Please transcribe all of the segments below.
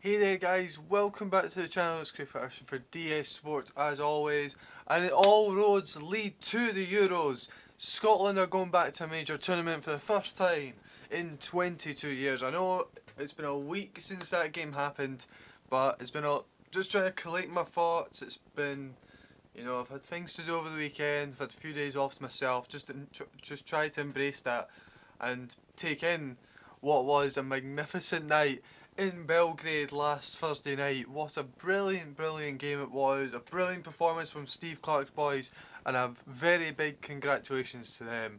Hey there guys, welcome back to the channel. It's Creeper for DS Sports as always, and all roads lead to the Euros. Scotland are going back to a major tournament for the first time in 22 years. I know it's been a week since that game happened, but it's been just trying to collect my thoughts. It's been, I've had things to do over the weekend, I've had a few days off to myself, just try to embrace that and take in what was a magnificent night in Belgrade last Thursday night. What a brilliant game it was. A brilliant performance from Steve Clark's boys, and a very big congratulations to them.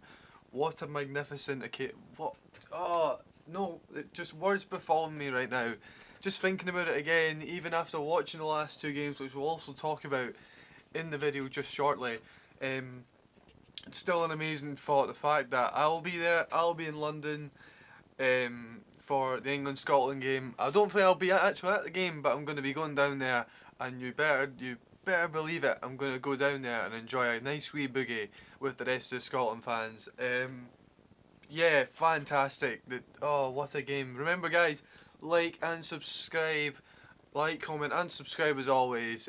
What a magnificent occasion. Just words befalling me right now. Just thinking about it again, even after watching the last two games, which we'll also talk about in the video just shortly. It's still an amazing thought, the fact that I'll be there, I'll be in London for the England-Scotland game. I don't think I'll be actually at the game, but I'm going to be going down there, and you better believe it, I'm going to go down there and enjoy a nice wee boogie with the rest of the Scotland fans. Yeah, fantastic. What a game. Remember guys, like and subscribe. Like, comment and subscribe as always.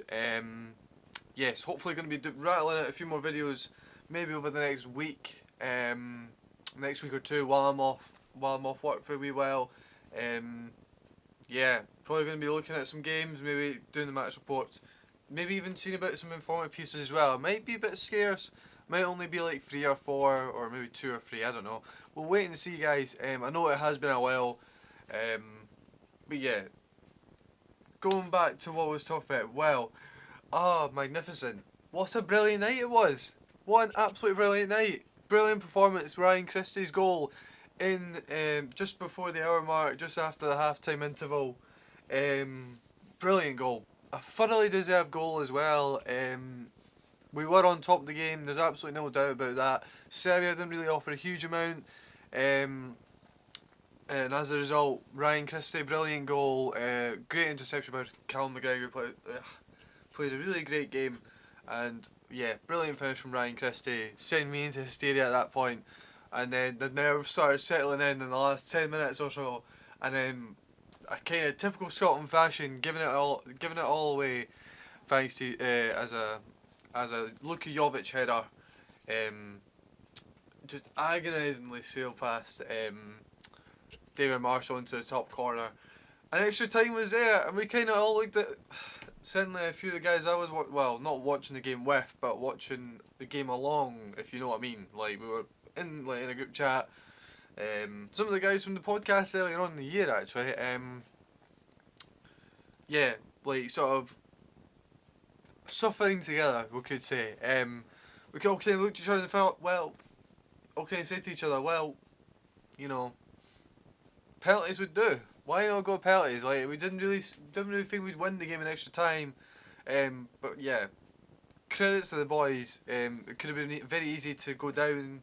Yes, hopefully going to be rattling out a few more videos maybe over the next week or two while I'm off work for a wee while. Yeah, probably going to be looking at some games, maybe doing the match reports, maybe even seeing about some informative pieces as well. It might be a bit scarce, might only be like 3 or 4 or maybe 2 or 3, I don't know. We'll wait and see guys. I know it has been a while, but yeah, going back to what I was talking about, magnificent. What a brilliant night it was. What an absolutely brilliant night. Brilliant performance. Ryan Christie's goal in just before the hour mark, just after the half-time interval. Brilliant goal. A thoroughly deserved goal as well. We were on top of the game, there's absolutely no doubt about that. Serbia didn't really offer a huge amount. And as a result, Ryan Christie, brilliant goal. Great interception by Callum McGregor, played a really great game. And yeah, brilliant finish from Ryan Christie. Sent me into hysteria at that point. And then the nerves started settling in the last 10 minutes or so. And then a kind of typical Scotland fashion, giving it all away, thanks to as a Luka Jovic header. Just agonisingly sailed past David Marshall into the top corner. And extra time was there, and we kind of all looked at. Certainly a few of the guys I was not watching the game with, but watching the game along, if you know what I mean. Like, we were in a group chat. Some of the guys from the podcast earlier on in the year actually. Yeah, like sort of suffering together, we could say. We all kind of looked at each other and felt, say to each other, penalties would do. Why not go penalties? Like, we didn't really think we'd win the game in extra time. But yeah, credits to the boys. It could have been very easy to go down,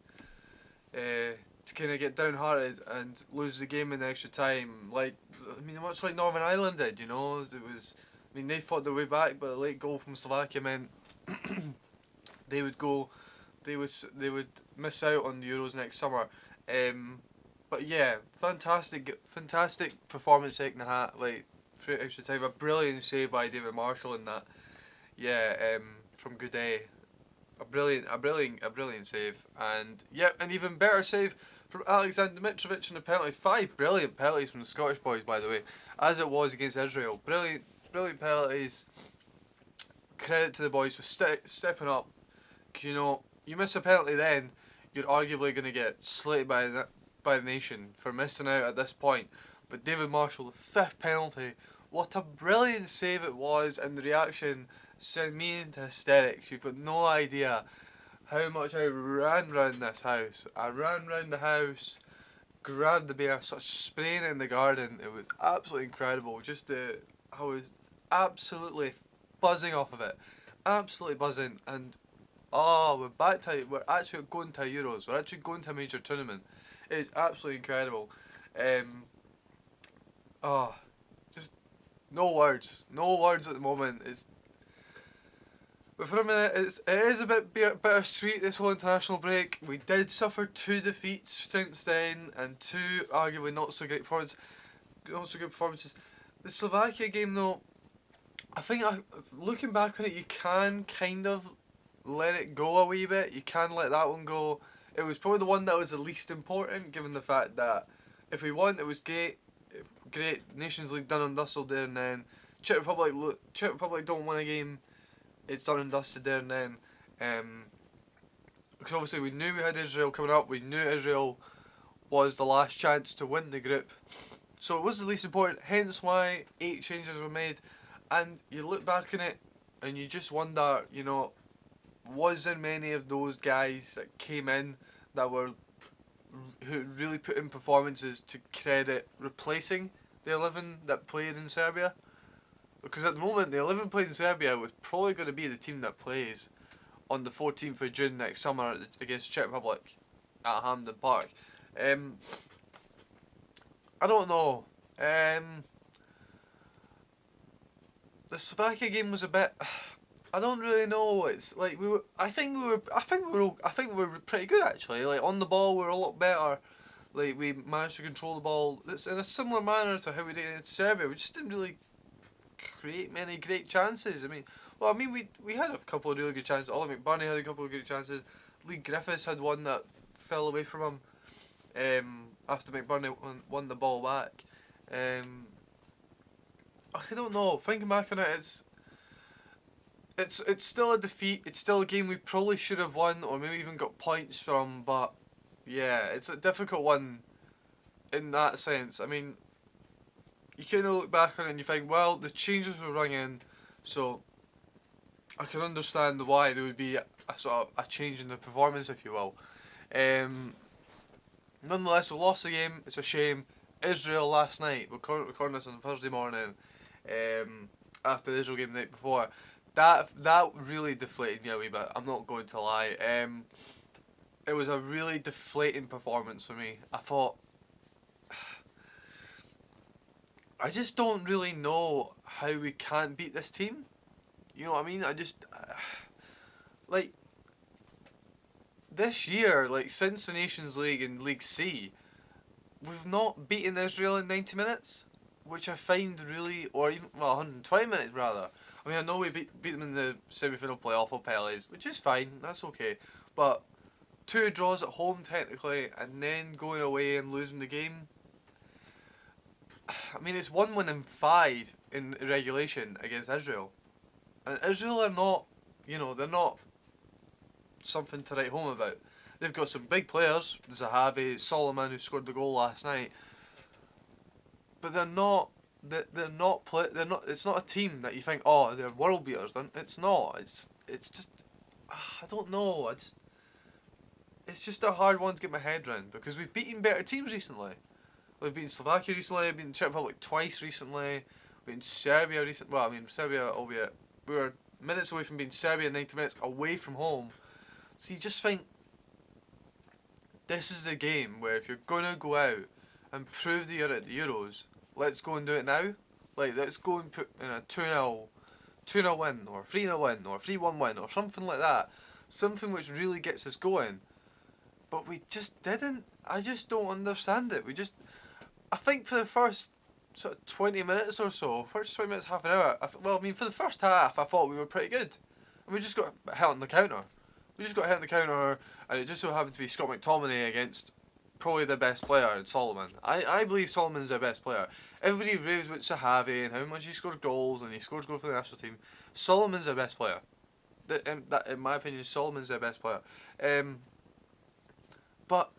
to kind of get downhearted and lose the game in the extra time. Much like Northern Ireland did. They fought their way back, but a late goal from Slovakia meant they would miss out on the Euros next summer. But yeah, fantastic performance taking the hat, for extra time. A brilliant save by David Marshall in that. Yeah, from Goudet. A brilliant save. And yeah, an even better save from Alexander Mitrovic in the penalty. 5 brilliant penalties from the Scottish boys, by the way, as it was against Israel. Brilliant penalties. Credit to the boys for stepping up. Because you miss a penalty then, you're arguably going to get slated by the nation for missing out at this point. But David Marshall, the 5th penalty, what a brilliant save it was, and the reaction sent me into hysterics. You've got no idea how much I ran round this house. I ran round the house, grabbed the beer, started spraying it in the garden. It was absolutely incredible. I was absolutely buzzing off of it. Absolutely buzzing. And we're actually going to Euros. We're actually going to a major tournament. It's absolutely incredible. Just no words at the moment. But for a minute, it is a bit bittersweet, this whole international break. We did suffer 2 defeats since then, and 2 arguably not so great performances. The Slovakia game though, looking back on it, you can kind of let it go a wee bit. You can let that one go. It was probably the one that was the least important, given the fact that if we won, it was great. Great Nations League done and dusted there and then. Czech Republic don't win a game. It's done and dusted there and then. Because obviously we knew we had Israel coming up. We knew Israel was the last chance to win the group. So it was the least important. Hence why 8 changes were made. And you look back on it, and you just wonder, was there many of those guys that came in who really put in performances to credit replacing the 11 that played in Serbia? Because at the moment, the 11 played in Serbia was probably going to be the team that plays on the 14th of June next summer against Czech Republic at Hampden Park. I don't know. The Slovakia game was a bit. I don't really know. It's like I think we were pretty good actually. Like on the ball, we were a lot better. Like we managed to control the ball. It's in a similar manner to how we did in Serbia. We just didn't really create many great chances. We had a couple of really good chances. Ollie McBurney had a couple of good chances. Lee Griffiths had one that fell away from him after McBurney won the ball back. I don't know. Thinking back on it, it's still a defeat. It's still a game we probably should have won, or maybe even got points from. But yeah, it's a difficult one in that sense. I mean, you kind of look back on it and you think, well, the changes were rung in, so I can understand why there would be a sort of a change in the performance, if you will. Nonetheless, we lost the game. It's a shame. Israel last night. We're recording this on Thursday morning. After the Israel game the night before, that really deflated me a wee bit. I'm not going to lie. It was a really deflating performance for me. I thought, I just don't really know how we can't beat this team. You know what I mean? I just like this year, like since the Nations League and League C, we've not beaten Israel in 90 minutes. Which I find really, or even 120 minutes rather. I mean, I know we beat them in the semi-final playoff of Pele's, which is fine. That's okay. But 2 draws at home technically, and then going away and losing the game. I mean, it's 1 win and 5 in regulation against Israel, and Israel are not, they're not something to write home about. They've got some big players, Zahavi, Solomon, who scored the goal last night. But they're not. It's not a team that you think, oh, they're world beaters. It's not. It's just. I don't know. It's just a hard one to get my head around because we've beaten better teams recently. We've beaten Slovakia recently. We've beaten Czech Republic twice recently. We've beaten Serbia recently. Well, I mean Serbia, albeit we were minutes away from beating Serbia, 90 minutes away from home. So you just think this is the game where if you're gonna go out and prove that you're at the Euros, let's go and do it now. Like, let's go and put in a 2-0 win, or 3-0 win, or 3-1 win, or something like that. Something which really gets us going. But we just didn't. I just don't understand it. I think for the first sort of 20 minutes or so, first 20 minutes, half an hour, for the first half, I thought we were pretty good. And we just got hit on the counter. And it just so happened to be Scott McTominay against probably the best player in Solomon. I believe Solomon's their best player. Everybody raves about Zahavi and how much he scores goals and he scores goals for the national team. Solomon's their best player. In my opinion, Solomon's their best player. But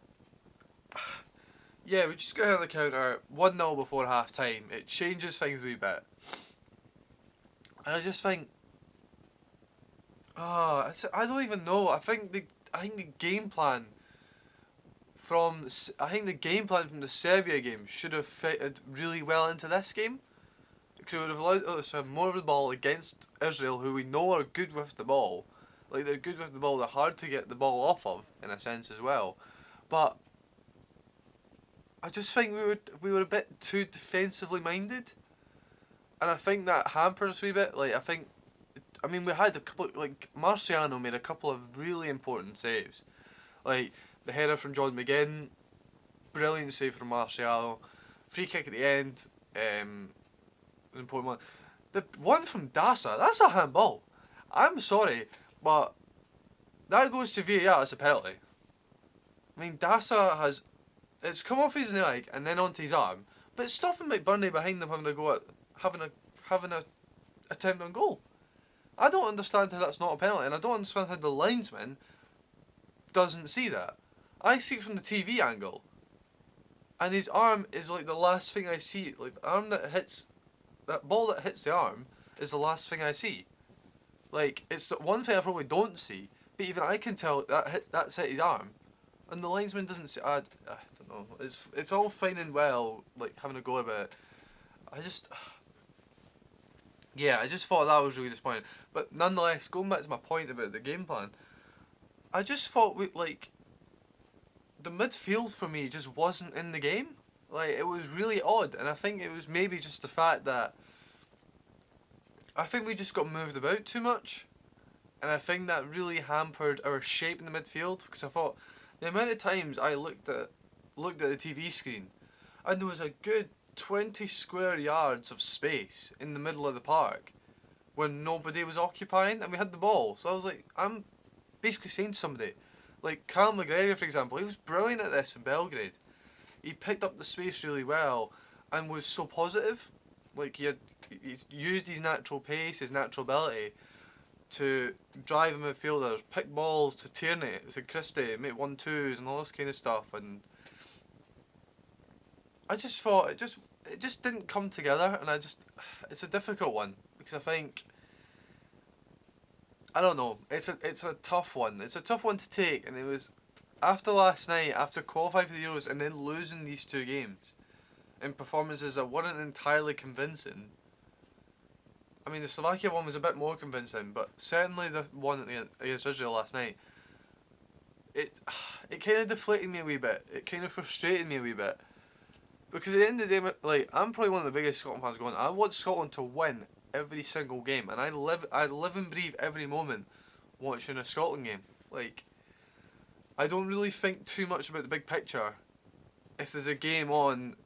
yeah, we just got hit on the counter, 1-0 before half time. It changes things a wee bit. And I just think, I don't even know. I think the game plan from the Serbia game should have fitted really well into this game. Because it would have allowed us to have more of the ball against Israel, who we know are good with the ball. Like, they're good with the ball, they're hard to get the ball off of, in a sense as well. But I just think we were a bit too defensively minded. And I think that hampered us a wee bit. Like, we had a couple, like, Marciano made a couple of really important saves. Like, the header from John McGinn, brilliant save from Marciano. Free kick at the end, an important one. The one from Dasa, that's a handball. I'm sorry, but that goes to VAR as a penalty. I mean, Dasa has, it's come off his leg and then onto his arm, but it's stopping McBurney behind them having a go at having a attempt on goal. I don't understand how that's not a penalty, and I don't understand how the linesman doesn't see that. I see it from the TV angle, and his arm is like the last thing I see. Like the arm that ball that hits the arm is the last thing I see. Like, it's the one thing I probably don't see, but even I can tell that's hit his arm, and the linesman doesn't see. I don't know. It's all fine and well, like having a go about it. I just thought that was really disappointing. But nonetheless, going back to my point about the game plan, I just thought the midfield for me just wasn't in the game. Like, it was really odd, and I think it was maybe just the fact that I think we just got moved about too much, and I think that really hampered our shape in the midfield, because I thought the amount of times I looked at the TV screen and there was a good 20 square yards of space in the middle of the park when nobody was occupying and we had the ball. So I was like, I'm basically saying to somebody, like Callum McGregor for example, he was brilliant at this in Belgrade. He picked up the space really well and was so positive. Like he used his natural pace, his natural ability to drive midfielders, pick balls to Tierney, to Christie, make 1-2s and all this kind of stuff, and I just thought it just didn't come together, and it's a difficult one because I think, I don't know, it's a tough one. It's a tough one to take, and it was after last night, after qualifying for the Euros and then losing these two games in performances that weren't entirely convincing. I mean, the Slovakia one was a bit more convincing, but certainly the one against Israel last night, it kind of deflated me a wee bit. It kind of frustrated me a wee bit. Because at the end of the day, like, I'm probably one of the biggest Scotland fans going. I want Scotland to win every single game, and I live and breathe every moment watching a Scotland game. Like, I don't really think too much about the big picture if there's a game on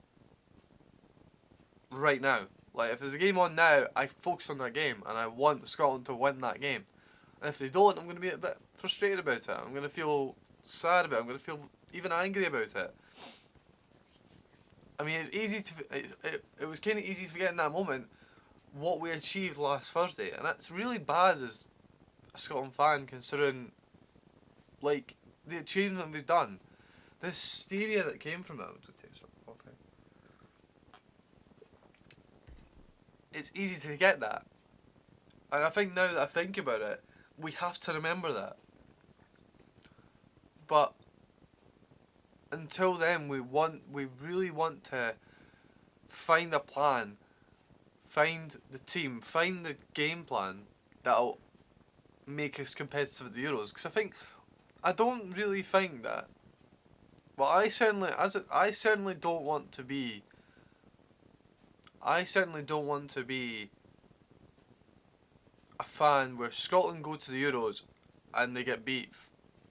right now. Like, if there's a game on now, I focus on that game, and I want Scotland to win that game. And if they don't, I'm going to be a bit frustrated about it. I'm going to feel sad about it. I'm going to feel even angry about it. I mean, it's easy to it was kind of easy to forget in that moment what we achieved last Thursday, and that's really bad as a Scotland fan, considering like the achievement we've done, the hysteria that came from it. It's easy to forget that, and I think now that I think about it, we have to remember that. But until then, we really want to find a plan, find the team, find the game plan that'll make us competitive at the Euros. Because I don't really think that. Well, I certainly don't want to be. I certainly don't want to be a fan where Scotland go to the Euros and they get beat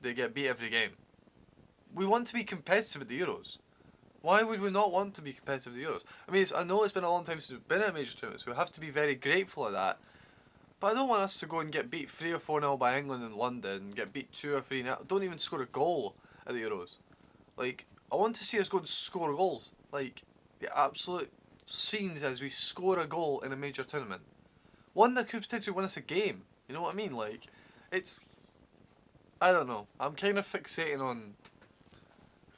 every game. We want to be competitive at the Euros. Why would we not want to be competitive at the Euros? I mean, I know it's been a long time since we've been at a major tournament, so we have to be very grateful of that. But I don't want us to go and get beat 3 or 4-0 by England in London, get beat 2 or 3-0. Don't even score a goal at the Euros. Like, I want to see us go and score goals. Like, the absolute scenes as we score a goal in a major tournament. One that could potentially win us a game. You know what I mean? Like, it's... I don't know. I'm kind of fixating on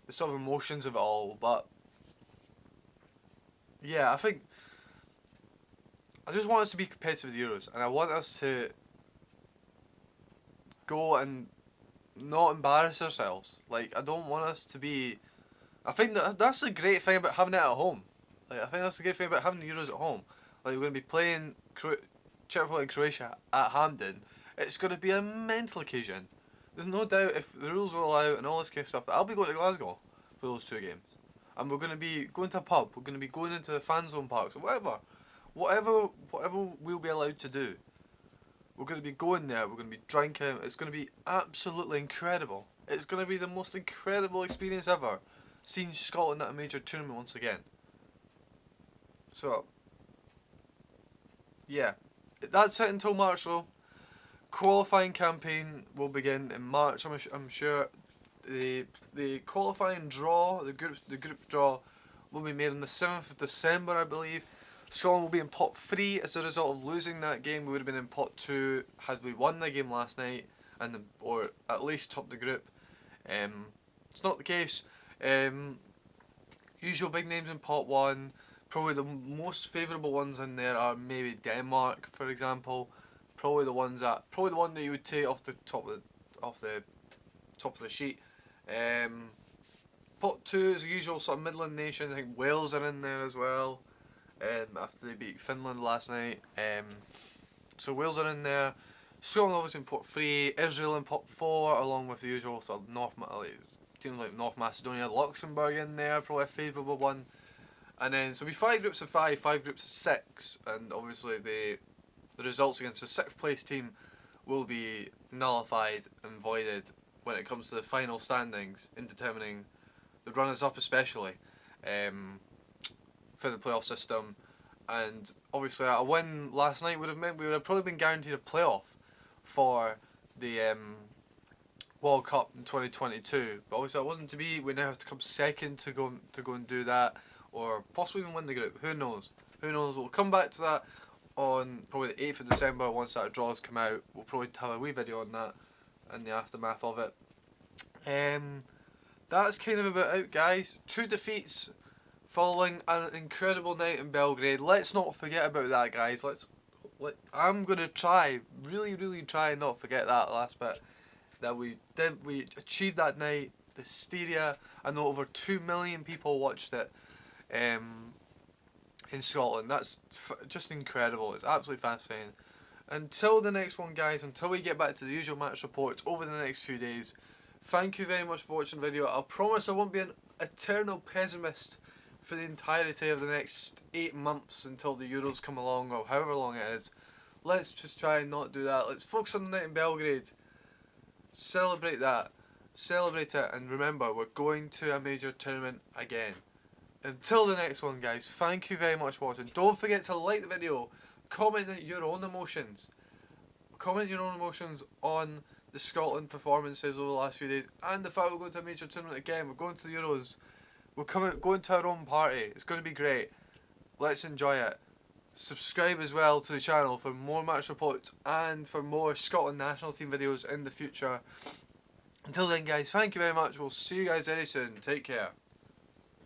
the sort of emotions of it all, but yeah, I think I just want us to be competitive with the Euros, and I want us to go and not embarrass ourselves. Like, I don't want us to be... I think that's the great thing about having it at home. Like, I think that's the great thing about having the Euros at home. Like, we're going to be playing Czech Republic and Croatia at Hampden. It's going to be a mental occasion. There's no doubt, if the rules will allow and all this kind of stuff, that I'll be going to Glasgow for those 2 games. And we're going to be going to a pub, we're going to be going into the fan zone parks, or whatever we'll be allowed to do. We're going to be going there, we're going to be drinking, it's going to be absolutely incredible. It's going to be the most incredible experience ever, seeing Scotland at a major tournament once again. So, yeah, that's it until March though. Qualifying campaign will begin in March. I'm sure the qualifying draw, the group draw, will be made on the 7th of December, I believe. Scotland will be in pot 3 as a result of losing that game. We would have been in pot 2 had we won the game last night, or at least topped the group. It's not the case. Usual big names in pot 1. Probably the most favourable ones in there are maybe Denmark, for example. Probably the one that you would take off the top of the sheet. Pot 2 is the usual sort of Midland nation. I think Wales are in there as well. After they beat Finland last night. So Wales are in there. Scotland obviously in pot 3. Israel in pot 4, along with the usual sort of teams like North Macedonia, Luxembourg in there, probably a favourable one. And then so it'll be 5 groups of 5, 5 groups of 6, and obviously the results against the 6th place team will be nullified and voided when it comes to the final standings in determining the runners up, especially for the playoff system. And obviously a win last night would have meant we would have probably been guaranteed a playoff for the World Cup in 2022, but obviously that wasn't to be. We now have to come second to go and do that, or possibly even win the group. Who knows? We'll come back to that on probably the 8th of December once that draws come out. We'll probably have a wee video on that and the aftermath of it. That's kind of about it, guys. 2 defeats following an incredible night in Belgrade. Let's not forget about that, guys. I'm gonna really try and not forget that last bit that we did. We achieved that night. The hysteria. I know over 2 million people watched it in Scotland. That's just incredible. It's absolutely fascinating. Until the next one, guys, until we get back to the usual match reports over the next few days, thank you very much for watching the video. I promise I won't be an eternal pessimist for the entirety of the next 8 months until the Euros come along, or however long it is. Let's just try and not do that. Let's focus on the night in Belgrade. Celebrate that. Celebrate it, and remember, we're going to a major tournament again. Until the next one, guys, thank you very much for watching. Don't forget to like the video, comment your own emotions. Comment your own emotions on the Scotland performances over the last few days, and the fact we're going to a major tournament again. We're going to the Euros. We're going to our own party. It's going to be great. Let's enjoy it. Subscribe as well to the channel for more match reports and for more Scotland national team videos in the future. Until then, guys, thank you very much. We'll see you guys very soon. Take care.